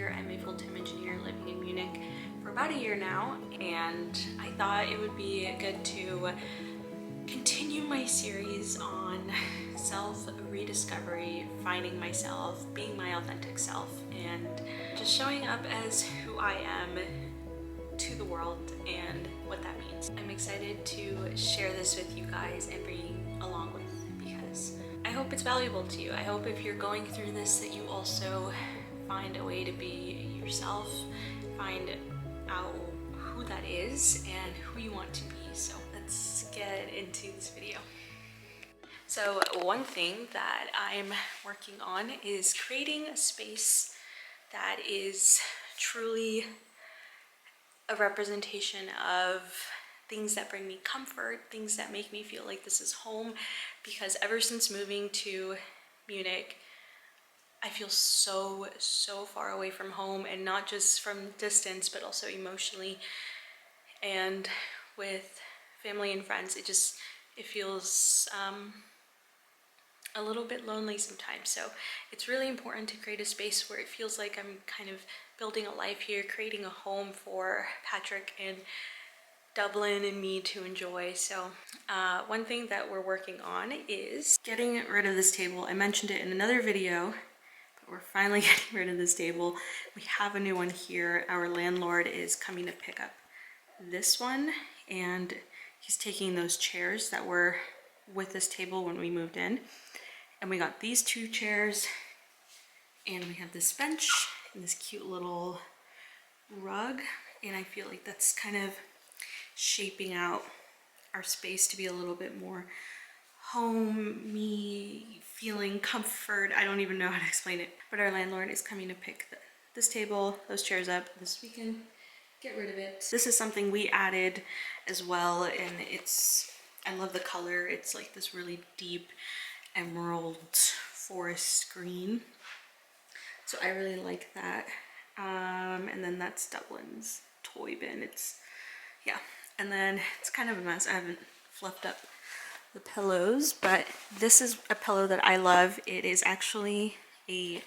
here. I'm a full-time engineer living in Munich for about a year now, and I thought it would be good to continue my series on self-rediscovery, finding myself, being my authentic self, and just showing up as who I am to the world and what that means. I'm excited to share this with you guys and bring you along with because I hope it's valuable to you. I hope if you're going through this that you also find a way to be yourself, find out who that is and who you want to be. So let's get into this video. So one thing that I'm working on is creating a space that is truly a representation of things that bring me comfort, things that make me feel like this is home, because ever since moving to Munich, I feel so far away from home, and not just from distance, but also emotionally and with family and friends. It feels a little bit lonely sometimes. So it's really important to create a space where it feels like I'm kind of building a life here, creating a home for Patrick and Dublin and me to enjoy. So one thing that we're working on is getting rid of this table. I mentioned it in another video, but we're finally getting rid of this table. We have a new one here. Our landlord is coming to pick up this one, and he's taking those chairs that were with this table when we moved in. And we got these two chairs, and we have this bench and this cute little rug, and I feel like that's kind of shaping out our space to be a little bit more homey, feeling comfort. I don't even know how to explain it, but our landlord is coming to pick this table, those chairs up this weekend, get rid of it. This is something we added as well, and I love the color. It's like this really deep emerald forest green, so I really like that. And then that's Dublin's toy bin. Yeah, and then it's kind of a mess. I haven't fluffed up the pillows, but this is a pillow that I love. It is actually a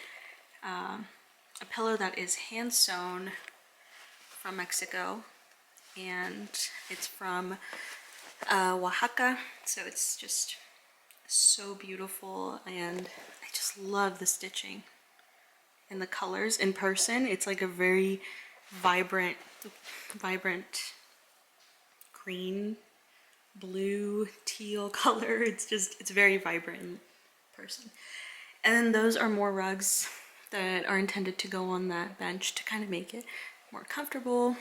pillow that is hand sewn from Mexico, and it's from Oaxaca, so it's just so beautiful, and I just love the stitching and the colors. In person, it's like a very vibrant green, blue, teal color. It's very vibrant in person. And then those are more rugs that are intended to go on that bench to kind of make it more comfortable.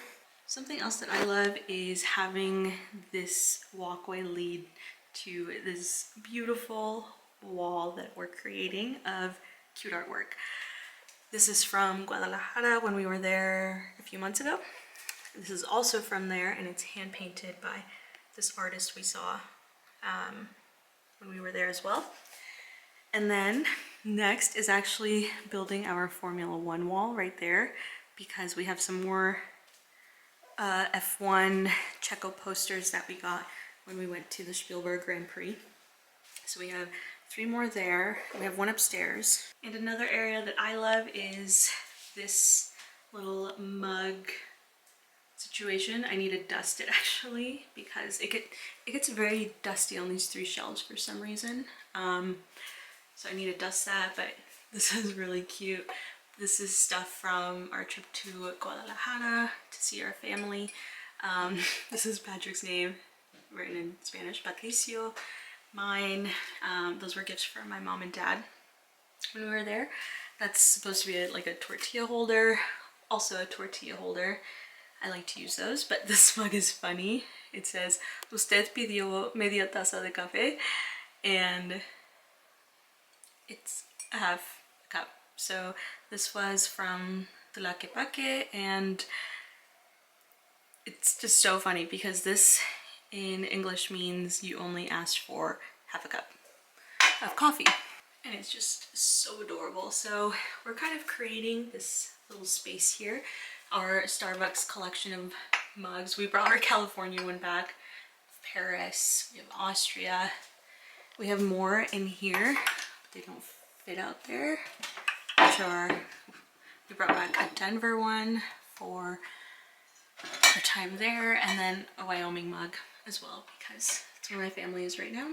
Something else that I love is having this walkway lead to this beautiful wall that we're creating of cute artwork. This is from Guadalajara when we were there a few months ago. This is also from there, and it's hand painted by this artist we saw when we were there as well. And then next is actually building our Formula One wall right there, because we have some more F1 Checo posters that we got when we went to the Spielberg Grand Prix. So we have 3 more there. We have one upstairs. And another area that I love is this little mug situation. I need to dust it actually, because it gets very dusty on these 3 shelves for some reason. So I need to dust that, but this is really cute. This is stuff from our trip to Guadalajara to see our family. This is Patrick's name, written in Spanish, Patricio. Mine, those were gifts for my mom and dad when we were there. That's supposed to be like a tortilla holder, also a tortilla holder. I like to use those, but this mug is funny. It says, "Usted pidió media taza de café," and it's a half cup. So this was from Tlaquepaque, and it's just so funny because this in English means you only asked for half a cup of coffee, and it's just so adorable. So we're kind of creating this little space here, our Starbucks collection of mugs. We brought our California one back, Paris, we have Austria, we have more in here. They don't fit out there, which are We brought back a Denver one for our time there, and then a Wyoming mug as well because that's where my family is right now.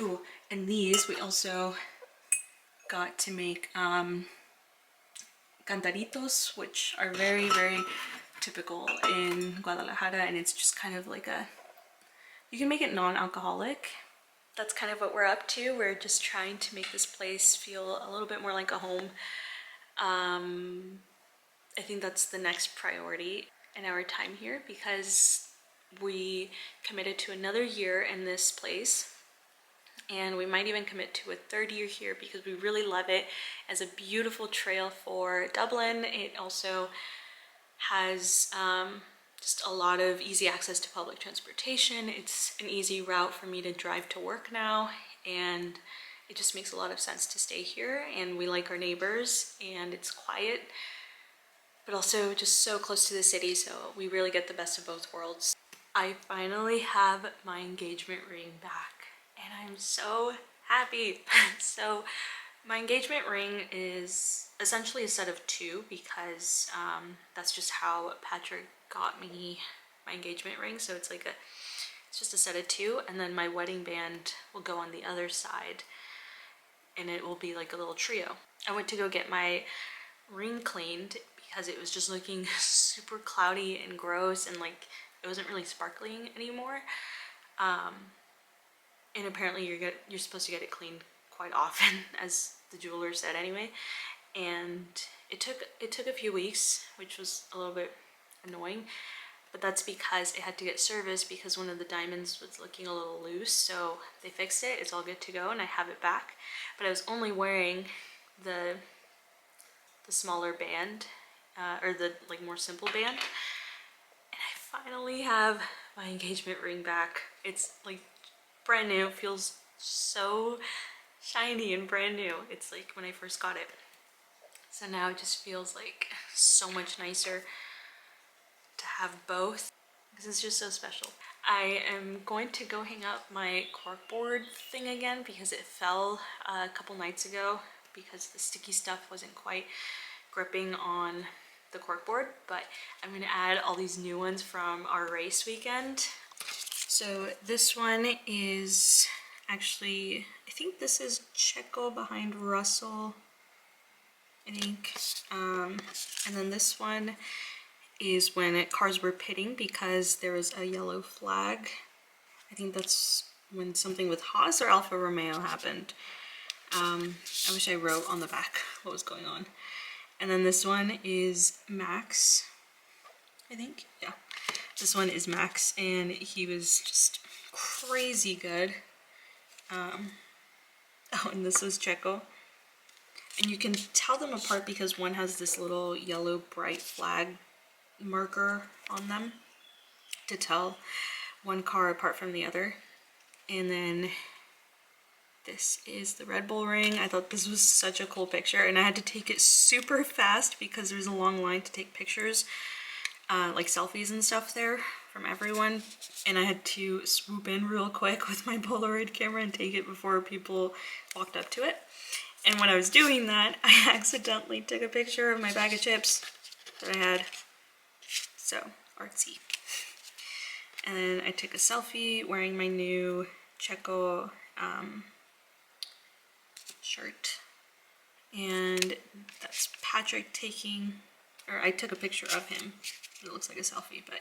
Ooh, and these we also got to make cantaritos, which are very, very typical in Guadalajara, and it's just kind of like you can make it non-alcoholic. That's kind of what we're up to. We're just trying to make this place feel a little bit more like a home. I think that's the next priority in our time here because we committed to another year in this place, and we might even commit to a third year here because we really love it as a beautiful trail for Dublin. It also has just a lot of easy access to public transportation. It's an easy route for me to drive to work now, and it just makes a lot of sense to stay here. And we like our neighbors, and it's quiet, but also just so close to the city, so we really get the best of both worlds. I finally have my engagement ring back, and I'm so happy. So my engagement ring is essentially a set of two because that's just how Patrick got me my engagement ring. So it's like it's just a set of two, and then my wedding band will go on the other side, and it will be like a little trio. I went to go get my ring cleaned because it was just looking super cloudy and gross, and like it wasn't really sparkling anymore. And apparently you're supposed to get it cleaned quite often, as the jeweler said anyway. And it took a few weeks, which was a little bit annoying, but that's because it had to get serviced because one of the diamonds was looking a little loose. So they fixed it. It's all good to go, and I have it back. But I was only wearing the smaller band, or the like more simple band, and I finally have my engagement ring back. It's like brand new. It feels so shiny and brand new. It's like when I first got it. So now it just feels like so much nicer to have both because it's just so special. I am going to go hang up my corkboard thing again because it fell a couple nights ago because the sticky stuff wasn't quite gripping on the corkboard, but I'm gonna add all these new ones from our race weekend. So this one is actually, I think this is Checo behind Russell, I think. And then this one is when cars were pitting because there was a yellow flag. I think that's when something with Haas or Alfa Romeo happened. I wish I wrote on the back what was going on. And then this one is Max, I think. Yeah, this one is Max, and he was just crazy good. Oh, and this was Checo. And you can tell them apart because one has this little yellow bright flag marker on them to tell one car apart from the other. And then this is the Red Bull ring. I thought this was such a cool picture, and I had to take it super fast because there's a long line to take pictures, like selfies and stuff there from everyone, and I had to swoop in real quick with my Polaroid camera and take it before people walked up to it. And when I was doing that, I accidentally took a picture of my bag of chips that I had. So artsy. And then I took a selfie wearing my new Checo shirt, and that's Patrick taking, or I took a picture of him. It looks like a selfie, but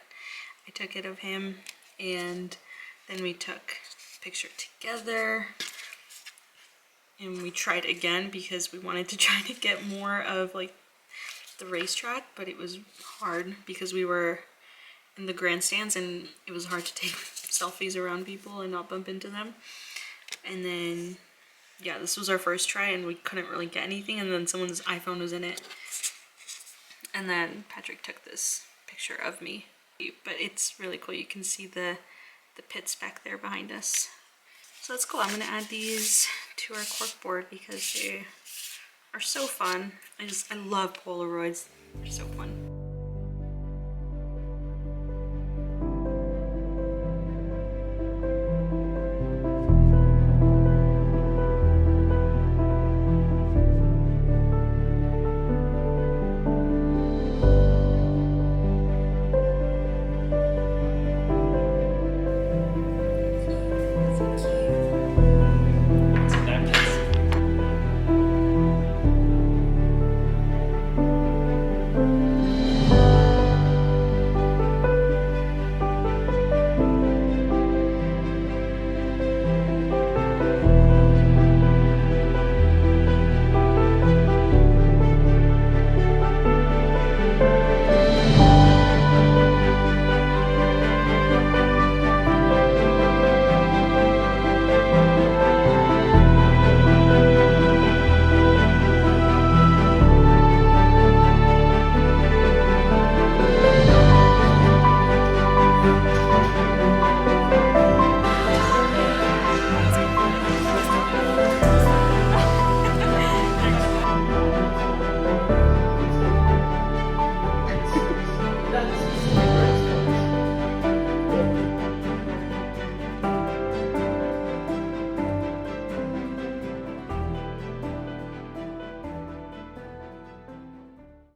I took it of him, and then we took a picture together, and we tried again because we wanted to try to get more of like the racetrack, but it was hard because we were in the grandstands and it was hard to take selfies around people and not bump into them. And then yeah, this was our first try and we couldn't really get anything, and then someone's iPhone was in it. And then Patrick took this picture of me. But it's really cool. You can see the pits back there behind us. So that's cool. I'm gonna add these to our corkboard because they are so fun. I love Polaroids. They're so fun.